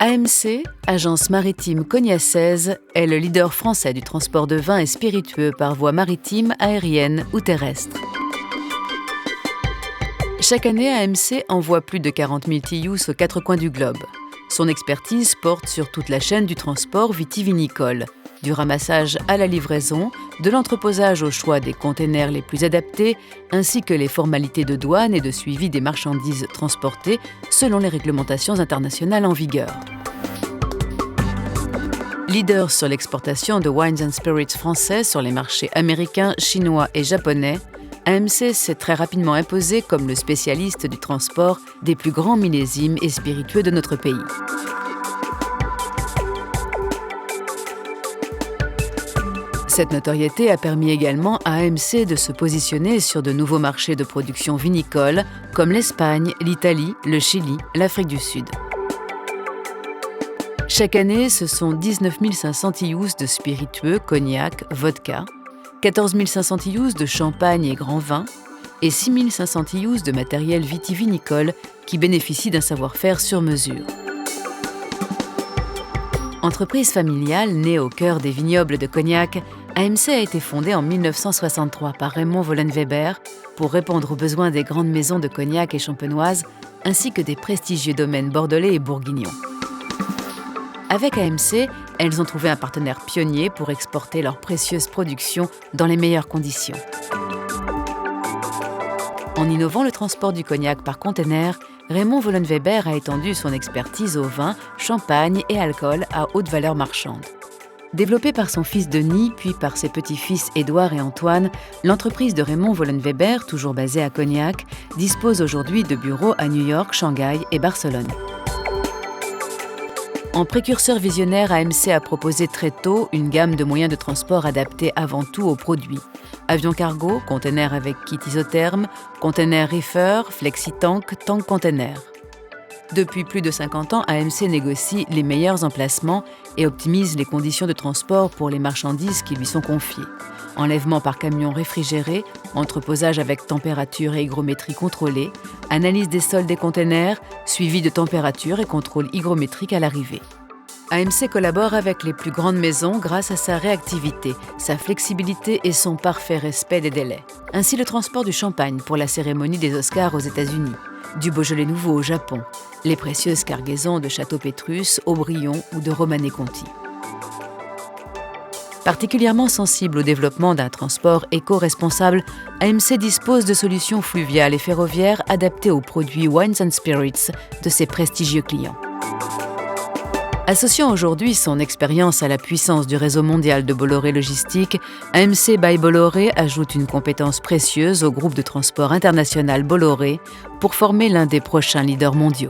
AMC, agence maritime cognaçaise, est le leader français du transport de vins et spiritueux par voie maritime, aérienne ou terrestre. Chaque année, AMC envoie plus de 40 000 TEUs aux quatre coins du globe. Son expertise porte sur toute la chaîne du transport vitivinicole, du ramassage à la livraison, de l'entreposage au choix des containers les plus adaptés, ainsi que les formalités de douane et de suivi des marchandises transportées selon les réglementations internationales en vigueur. Leader sur l'exportation de wines and spirits français sur les marchés américains, chinois et japonais, AMC s'est très rapidement imposé comme le spécialiste du transport des plus grands millésimes et spiritueux de notre pays. Cette notoriété a permis également à AMC de se positionner sur de nouveaux marchés de production vinicole comme l'Espagne, l'Italie, le Chili, l'Afrique du Sud. Chaque année, ce sont 19 500 TEUs de spiritueux, cognac, vodka, 14 500 TEUs de champagne et grands vins et 6 500 TEUs de matériel vitivinicole qui bénéficient d'un savoir-faire sur mesure. Entreprise familiale née au cœur des vignobles de Cognac, AMC a été fondée en 1963 par Raymond Vollenweber pour répondre aux besoins des grandes maisons de Cognac et champenoises ainsi que des prestigieux domaines bordelais et bourguignons. Avec AMC, elles ont trouvé un partenaire pionnier pour exporter leurs précieuses productions dans les meilleures conditions. En innovant le transport du cognac par container, Raymond Vollenweber a étendu son expertise au vin, champagne et alcool à haute valeur marchande. Développée par son fils Denis, puis par ses petits-fils Édouard et Antoine, l'entreprise de Raymond Vollenweber, toujours basée à Cognac, dispose aujourd'hui de bureaux à New York, Shanghai et Barcelone. En précurseur visionnaire, AMC a proposé très tôt une gamme de moyens de transport adaptés avant tout aux produits. Avion cargo, container avec kit isotherme, container reefer, flexi-tank, tank container. Depuis plus de 50 ans, AMC négocie les meilleurs emplacements et optimise les conditions de transport pour les marchandises qui lui sont confiées. Enlèvement par camion réfrigéré, entreposage avec température et hygrométrie contrôlée, analyse des sols des containers, suivi de température et contrôle hygrométrique à l'arrivée. AMC collabore avec les plus grandes maisons grâce à sa réactivité, sa flexibilité et son parfait respect des délais. Ainsi le transport du champagne pour la cérémonie des Oscars aux États-Unis, du Beaujolais nouveau au Japon, les précieuses cargaisons de Château Pétrus, Aubryon ou de Romanée Conti. Particulièrement sensible au développement d'un transport éco-responsable, AMC dispose de solutions fluviales et ferroviaires adaptées aux produits wines and spirits de ses prestigieux clients. Associant aujourd'hui son expérience à la puissance du réseau mondial de Bolloré Logistique, AMC by Bolloré ajoute une compétence précieuse au groupe de transport international Bolloré pour former l'un des prochains leaders mondiaux.